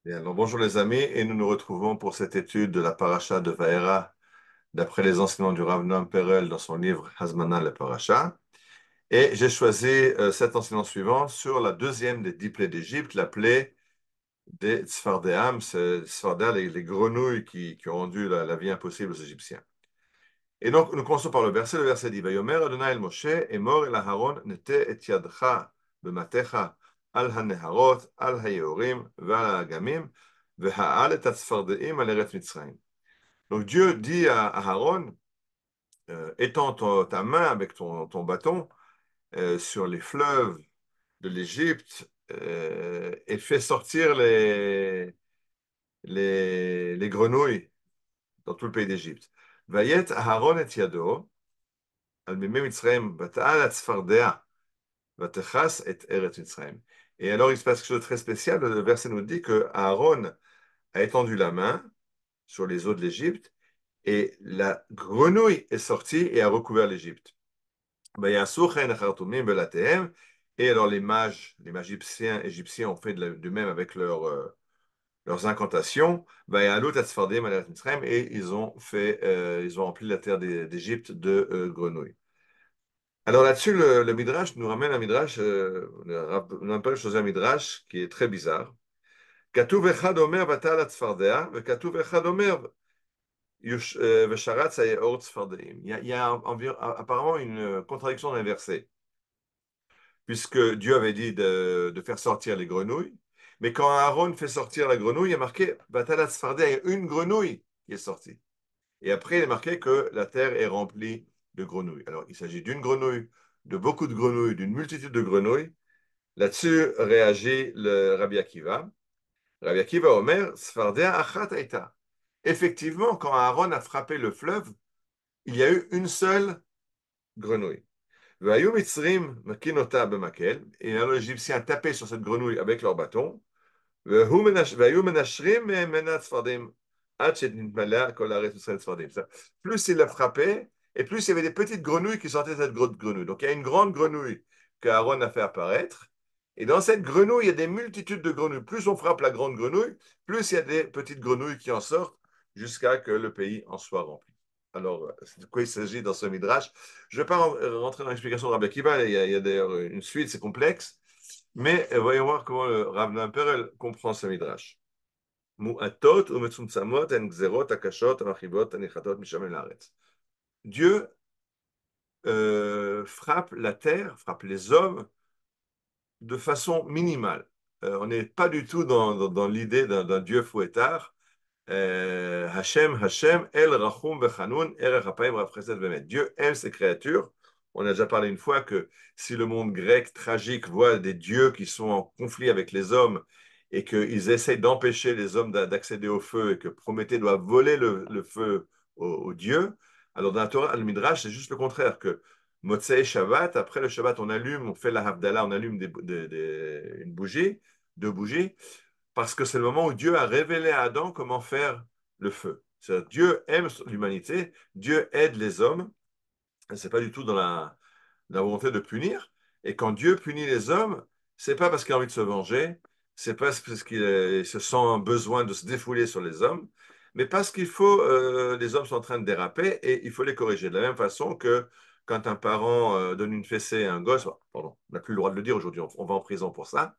Bien, alors bonjour les amis, et nous nous retrouvons pour cette étude de la paracha de Vaera, d'après les enseignements du Rav Noam Perel dans son livre Hazmana le Paracha. Et j'ai choisi cet enseignement suivant sur la deuxième des 10 plaies d'Égypte, la plaie des Tzfardéam, c'est Tzfardéa, les grenouilles qui ont rendu la vie impossible aux Égyptiens. Et donc, nous commençons par le verset dit, Vayomer Adonai el Moshe, Emor el Aharon, nete et yadcha b'matecha al haneharot, al hayeorim, ve'al hagamim, ve'ha'al et atzfardeim al eretz Mitzrayim. Donc Dieu dit à Aaron, étends ta main avec ton bâton sur les fleuves de l'Égypte et fais sortir les grenouilles dans tout le pays d'Égypte. Vayet Aaron et yado, al mimei Mitzrayim, vata'al atzfardea, vatechas et eretz Mitzrayim. Et alors il se passe quelque chose de très spécial. Le verset nous dit que Aaron a étendu la main sur les eaux de l'Égypte et la grenouille est sortie et a recouvert l'Égypte. Et alors les mages, égyptiens ont fait de même avec leurs incantations. Et ils ont rempli la terre d'Égypte de grenouilles. Alors là-dessus, le Midrash nous ramène un Midrash, on appelle chose un Midrash qui est très bizarre. Katuv echad omer vatal atzfardea, vekatuv echad omer vesharatz hayeor tzfardeim. Il y a apparemment une contradiction dans les versets, puisque Dieu avait dit de faire sortir les grenouilles, mais quand Aaron fait sortir la grenouille, il y a marqué vatal atzfardea, il y a une grenouille qui est sortie. Et après, il est marqué que la terre est remplie de grenouilles. Alors, il s'agit d'une grenouille, de beaucoup de grenouilles, d'une multitude de grenouilles. Là-dessus réagit le Rabbi Akiva. Rabbi Akiva Omer, Sfardea achat aita. Effectivement, quand Aaron a frappé le fleuve, il y a eu une seule grenouille. Vayu Mitzrim makinota bemakel. Et alors les Égyptiens tapaient sur cette grenouille avec leur bâton. Vayu menashrim menat sfardim. Plus il la frappait, et plus il y avait des petites grenouilles qui sortaient de cette grosse grenouille. Donc il y a une grande grenouille qu'Aaron a fait apparaître. Et dans cette grenouille, il y a des multitudes de grenouilles. Plus on frappe la grande grenouille, plus il y a des petites grenouilles qui en sortent jusqu'à que le pays en soit rempli. Alors, de quoi il s'agit dans ce midrash? Je ne vais pas rentrer dans l'explication de Rabbi Akiva. Il y a d'ailleurs une suite, c'est complexe. Mais voyons voir comment le Rav Noam Perel comprend ce midrash. Mu'atot u'metzumtzamot en gzerot akashot amachibot anichatot mishamim laaretz. Dieu frappe la terre, frappe les hommes de façon minimale. On n'est pas du tout dans l'idée d'un Dieu fouettard. Hashem, El Rachum Vechanun, Erech Apayim Rav Chesed Bemet. Dieu aime ses créatures. On a déjà parlé une fois que si le monde grec tragique voit des dieux qui sont en conflit avec les hommes et qu'ils essayent d'empêcher les hommes d'accéder au feu et que Prométhée doit voler le feu aux dieux, alors dans la Torah, le Midrash, c'est juste le contraire, que Motzei Shabbat, après le Shabbat, on allume, on fait la Havdalah, on allume une bougie, deux bougies, parce que c'est le moment où Dieu a révélé à Adam comment faire le feu. C'est-à-dire, Dieu aime l'humanité, Dieu aide les hommes, et c'est pas du tout dans la volonté de punir. Et quand Dieu punit les hommes, c'est pas parce qu'il a envie de se venger, c'est pas parce qu'il se sent un besoin de se défouler sur les hommes, mais parce qu'il faut, les hommes sont en train de déraper et il faut les corriger. De la même façon que quand un parent donne une fessée à un gosse, pardon, on n'a plus le droit de le dire aujourd'hui, on va en prison pour ça,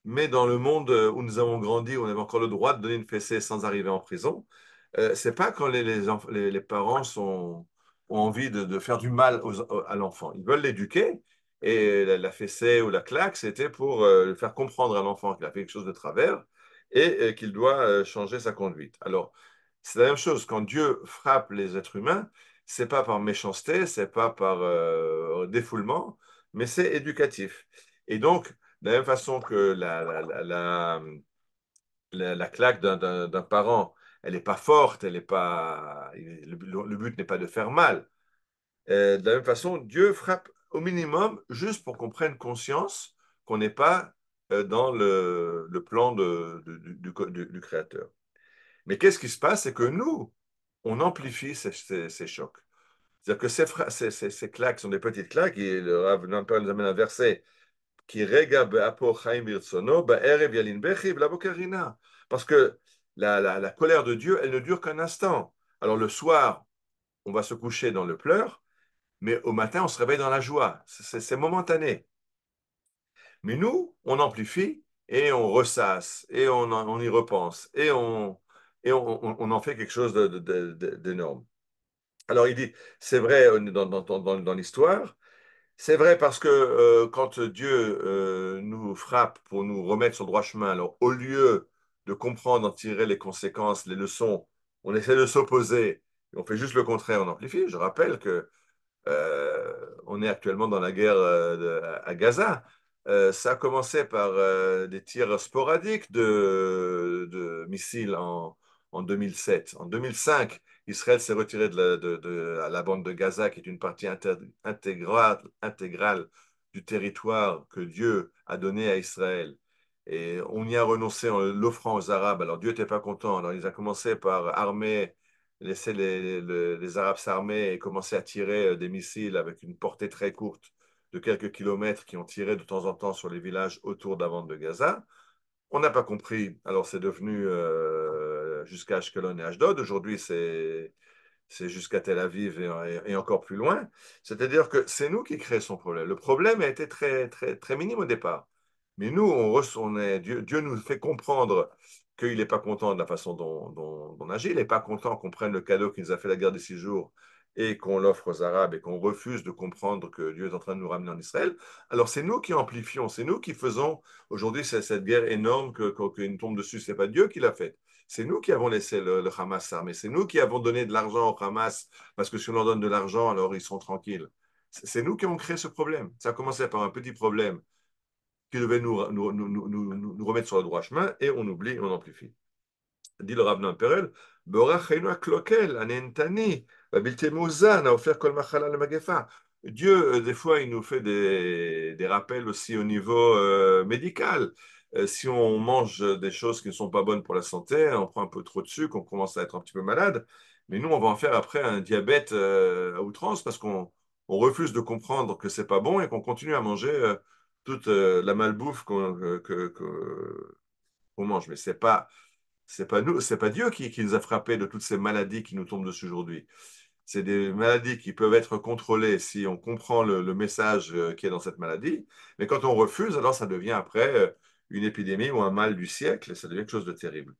mais dans le monde où nous avons grandi, où on avait encore le droit de donner une fessée sans arriver en prison, c'est pas quand les parents ont envie de faire du mal à l'enfant. Ils veulent l'éduquer et la fessée ou la claque, c'était pour faire comprendre à l'enfant qu'il a fait quelque chose de travers et qu'il doit changer sa conduite. Alors, c'est la même chose. Quand Dieu frappe les êtres humains, c'est pas par méchanceté, c'est pas par défoulement, mais c'est éducatif. Et donc, de la même façon que la claque d'un parent, elle n'est pas forte, elle est pas, le but n'est pas de faire mal. De la même façon, Dieu frappe au minimum juste pour qu'on prenne conscience qu'on n'est pas dans le plan du Créateur. Mais qu'est-ce qui se passe? C'est que nous, on amplifie ces chocs. C'est-à-dire que ces claques sont des petites claques, et le Rav Lampert nous amène un verset Parce que la colère de Dieu, elle ne dure qu'un instant. Alors le soir, on va se coucher dans le pleur, mais au matin, on se réveille dans la joie. C'est momentané. Mais nous, on amplifie et on ressasse et on y repense et on en fait quelque chose d'énorme. Alors il dit, c'est vrai dans l'histoire, c'est vrai parce que quand Dieu nous frappe pour nous remettre sur le droit chemin, alors au lieu de comprendre, d'en tirer les conséquences, les leçons, on essaie de s'opposer et on fait juste le contraire, on amplifie. Je rappelle que on est actuellement dans la guerre à Gaza. Ça a commencé par des tirs sporadiques de missiles en 2007. En 2005, Israël s'est retiré à la bande de Gaza, qui est une partie intégrale du territoire que Dieu a donné à Israël. Et on y a renoncé en l'offrant aux Arabes. Alors Dieu n'était pas content. Alors il a commencé par armer laisser les Arabes s'armer et commencer à tirer des missiles avec une portée très courte de quelques kilomètres qui ont tiré de temps en temps sur les villages autour de la bande de Gaza. On n'a pas compris. Alors c'est devenu jusqu'à Ashkelon et Ashdod. Aujourd'hui, c'est jusqu'à Tel Aviv et encore plus loin. C'est-à-dire que c'est nous qui créons son problème. Le problème a été très, très, très minime au départ. Mais nous, Dieu nous fait comprendre qu'il n'est pas content de la façon dont on agit. Il n'est pas content qu'on prenne le cadeau qui nous a fait la guerre des 6 jours et qu'on l'offre aux Arabes et qu'on refuse de comprendre que Dieu est en train de nous ramener en Israël. Alors c'est nous qui amplifions, c'est nous qui faisons aujourd'hui cette guerre énorme qui nous tombe dessus. Ce n'est pas Dieu qui l'a faite. C'est nous qui avons laissé le Hamas s'armer. C'est nous qui avons donné de l'argent au Hamas parce que si on leur donne de l'argent, alors ils sont tranquilles. C'est nous qui avons créé ce problème. Ça a commencé par un petit problème qui devait nous remettre sur le droit chemin et on oublie, on amplifie. Dit le Rav Perel, Dieu, des fois, il nous fait des rappels aussi au niveau médical. Si on mange des choses qui ne sont pas bonnes pour la santé, on prend un peu trop de sucre, on commence à être un petit peu malade. Mais nous, on va en faire après un diabète à outrance parce qu'on refuse de comprendre que c'est pas bon et qu'on continue à manger toute la malbouffe qu'on mange. Mais c'est pas nous, c'est pas Dieu qui nous a frappés de toutes ces maladies qui nous tombent dessus aujourd'hui. C'est des maladies qui peuvent être contrôlées si on comprend le message qui est dans cette maladie. Mais quand on refuse, alors ça devient après une épidémie ou un mal du siècle. Ça devient quelque chose de terrible.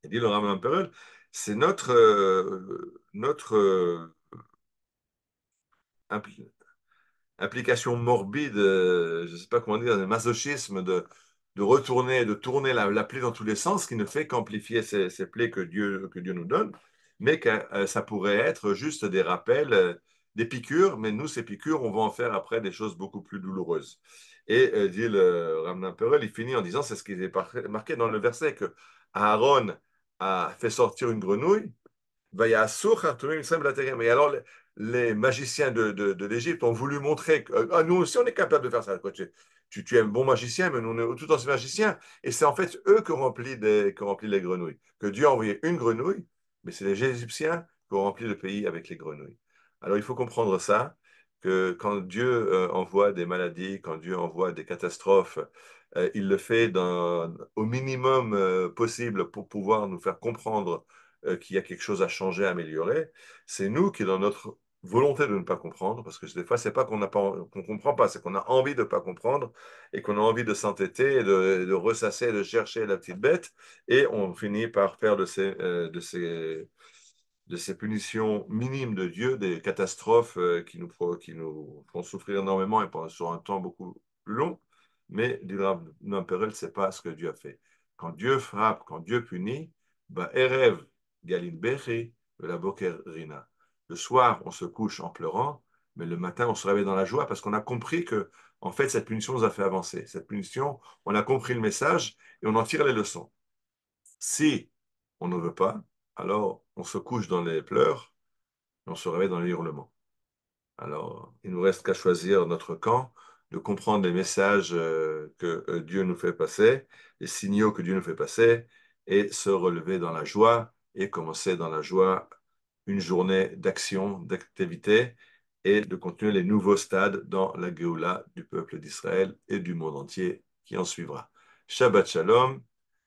Et dit le Rav Perel, c'est notre impli- implication morbide, je ne sais pas comment dire, un masochisme de retourner, de tourner la plaie dans tous les sens, qui ne fait qu'amplifier ces plaies que Dieu nous donne, mais que ça pourrait être juste des rappels, des piqûres, mais nous, ces piqûres, on va en faire après des choses beaucoup plus douloureuses. Et dit le Ramnan Perel, il finit en disant, c'est ce qui est marqué dans le verset, que Aaron a fait sortir une grenouille, et alors, les magiciens de l'Égypte ont voulu montrer que nous aussi, on est capable de faire ça. Quoi. Tu es un bon magicien, mais nous, on est tout aussi magiciens. Et c'est en fait eux qui ont rempli les grenouilles. Que Dieu a envoyé une grenouille, mais c'est les Égyptiens qui ont rempli le pays avec les grenouilles. Alors, il faut comprendre ça, que quand Dieu envoie des maladies, quand Dieu envoie des catastrophes, il le fait au minimum possible pour pouvoir nous faire comprendre qu'il y a quelque chose à changer, à améliorer. C'est nous qui, dans notre volonté de ne pas comprendre, parce que des fois, c'est pas qu'on comprend pas, c'est qu'on a envie de ne pas comprendre et qu'on a envie de s'entêter, et de ressasser, de chercher la petite bête, et on finit par faire de ces punitions minimes de Dieu des catastrophes qui nous font souffrir énormément et sur un temps beaucoup plus long. Mais, dit Perel, c'est pas ce que Dieu a fait. Quand Dieu frappe, quand Dieu punit, bah, Erev, Galin Bechi, la Boker Rina. Le soir, on se couche en pleurant, mais le matin, on se réveille dans la joie parce qu'on a compris que, en fait, cette punition nous a fait avancer. Cette punition, on a compris le message et on en tire les leçons. Si on ne veut pas, alors on se couche dans les pleurs et on se réveille dans les hurlements. Alors, il ne nous reste qu'à choisir notre camp, de comprendre les messages que Dieu nous fait passer, les signaux que Dieu nous fait passer, et se relever dans la joie et commencer dans la joie une journée d'action, d'activité, et de continuer les nouveaux stades dans la Géoula du peuple d'Israël et du monde entier qui en suivra. Shabbat Shalom.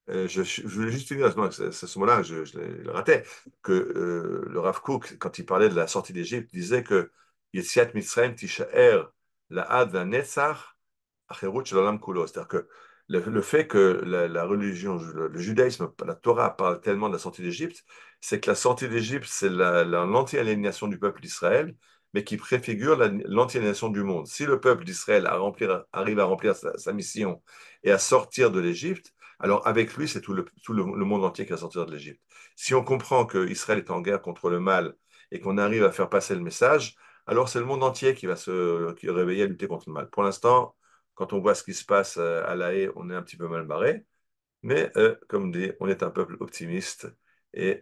Je voulais juste dire, c'est ce moment-là, je le ratais, que le Rav Kook, quand il parlait de la sortie d'Égypte, disait que Yetziat Mitzrayim Tishaer La'ad Netzach Acherut Shel Olam Kulo. C'est-à-dire que le fait que la religion, le judaïsme, la Torah parle tellement de la sortie d'Égypte, c'est que la sortie d'Égypte, c'est l'anti-aliénation du peuple d'Israël, mais qui préfigure l'anti-aliénation du monde. Si le peuple d'Israël arrive à remplir sa mission et à sortir de l'Égypte, alors avec lui, c'est tout le monde entier qui va sortir de l'Égypte. Si on comprend qu'Israël est en guerre contre le mal et qu'on arrive à faire passer le message, alors c'est le monde entier qui va réveiller à lutter contre le mal. Pour l'instant, quand on voit ce qui se passe à La Haye, on est un petit peu mal barré. Mais comme dit, on est un peuple optimiste. Et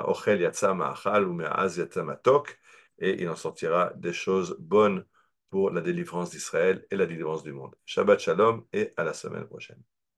ochel yatsa ma'achal ou me'az yatsa matok. Et il en sortira des choses bonnes pour la délivrance d'Israël et la délivrance du monde. Shabbat shalom et à la semaine prochaine.